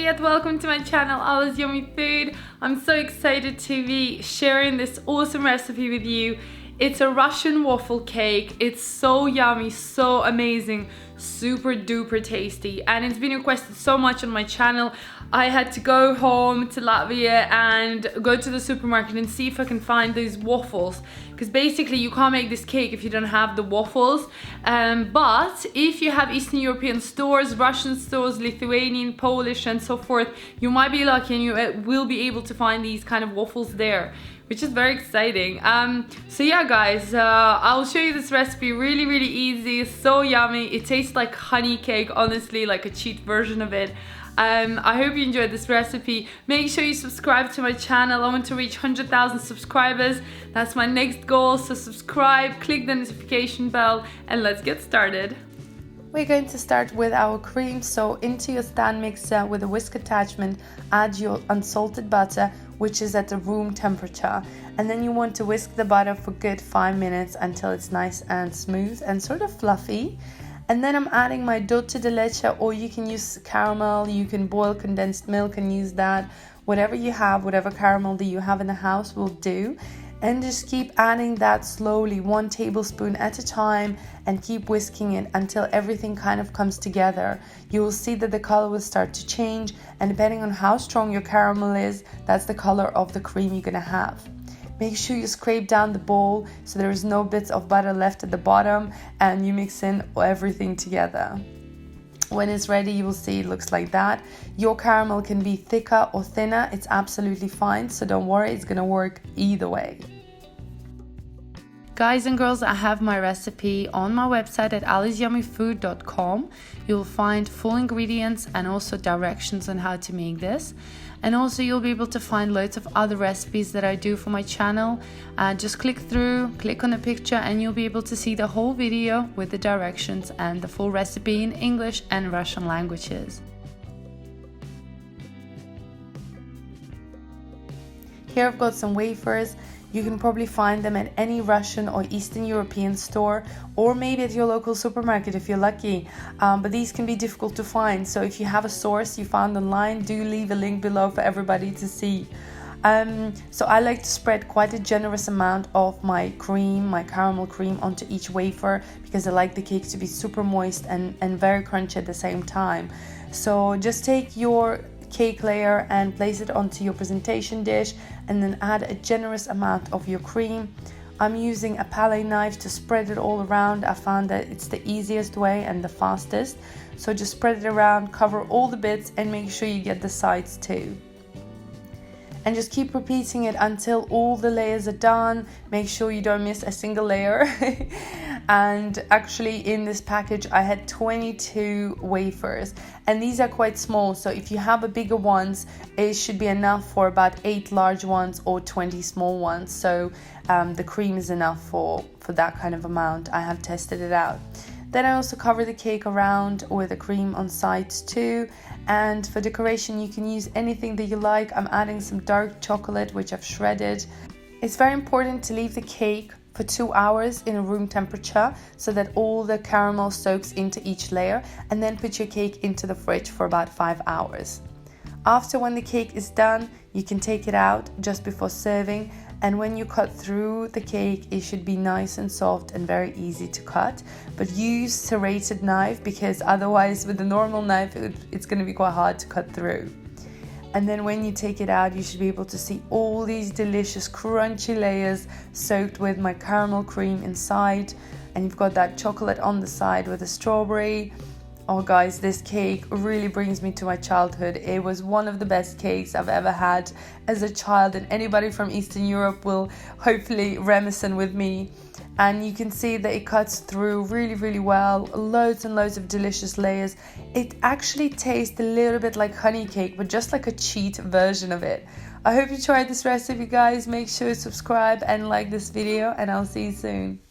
Привет! Welcome to my channel, Alice Yummy Food. I'm so excited to be sharing this awesome recipe with you. It's a Russian waffle cake. It's so yummy, so amazing, super duper tasty, and it's been requested so much on my channel. I had to go home to Latvia and go to the supermarket and see if I can find these waffles, because basically you can't make this cake if you don't have the waffles. But if you have Eastern European stores, Russian stores, Lithuanian, Polish and so forth, you might be lucky and you will be able to find these kind of waffles there, which is very exciting. So yeah guys, I'll show you this recipe. Really easy, so yummy. It tastes like honey cake, honestly, like a cheat version of it. I hope you enjoyed this recipe. Make sure you subscribe to my channel. I want to reach 100,000 subscribers. That's my next goal, so subscribe, click the notification bell, and let's get started. We're going to start with our cream. So into your stand mixer with a whisk attachment, add your unsalted butter, which is at the room temperature, and then you want to whisk the butter for good 5 minutes until it's nice and smooth and sort of fluffy. And then I'm adding my Dulce de leche, or you can use caramel, you can boil condensed milk and use that. Whatever you have, whatever caramel that you have in the house will do. And just keep adding that slowly, 1 tablespoon at a time, and keep whisking it until everything kind of comes together. You will see that the color will start to change, and depending on how strong your caramel is, that's the color of the cream you're gonna have. Make sure you scrape down the bowl so there is no bits of butter left at the bottom, and you mix in everything together. When it's ready, you will see it looks like that. Your caramel can be thicker or thinner, it's absolutely fine, so don't worry, it's gonna work either way. Guys and girls, I have my recipe on my website at aliceYummyFood.com. You'll find full ingredients and also directions on how to make this. And also you'll be able to find loads of other recipes that I do for my channel. Just click through, click on a picture, and you'll be able to see the whole video with the directions and the full recipe in English and Russian languages. Here I've got some wafers. You can probably find them at any Russian or Eastern European store, or maybe at your local supermarket if you're lucky. But these can be difficult to find, so if you have a source you found online, do leave a link below for everybody to see. So I like to spread quite a generous amount of my cream, my caramel cream, onto each wafer, because I like the cake to be super moist and very crunchy at the same time. So just take your cake layer and place it onto your presentation dish, and then add a generous amount of your cream. I'm using a palette knife to spread it all around. I found that it's the easiest way and the fastest. So just spread it around, cover all the bits, and make sure you get the sides too. And just keep repeating it until all the layers are done. Make sure you don't miss a single layer. And actually in this package I had 22 wafers, and these are quite small, so if you have a bigger ones, it should be enough for about 8 large ones or 20 small ones. So the cream is enough for that kind of amount. I have tested it out. Then I also cover the cake around with the cream on sides too. And for decoration you can use anything that you like. I'm adding some dark chocolate, which I've shredded. It's very important to leave the cake for 2 hours in a room temperature so that all the caramel soaks into each layer, and then put your cake into the fridge for about 5 hours. After, when the cake is done, you can take it out just before serving, and when you cut through the cake, it should be nice and soft and very easy to cut. But use serrated knife, because otherwise with the normal knife it's going to be quite hard to cut through. And then when you take it out, you should be able to see all these delicious crunchy layers soaked with my caramel cream inside, and you've got that chocolate on the side with the strawberry. Oh guys, this cake really brings me to my childhood. It was one of the best cakes I've ever had as a child, and anybody from Eastern Europe will hopefully reminisce with me. And you can see that it cuts through really well, loads and loads of delicious layers. It actually tastes a little bit like honey cake, but just like a cheat version of it. I hope you tried this recipe guys. Make sure to subscribe and like this video, and I'll see you soon.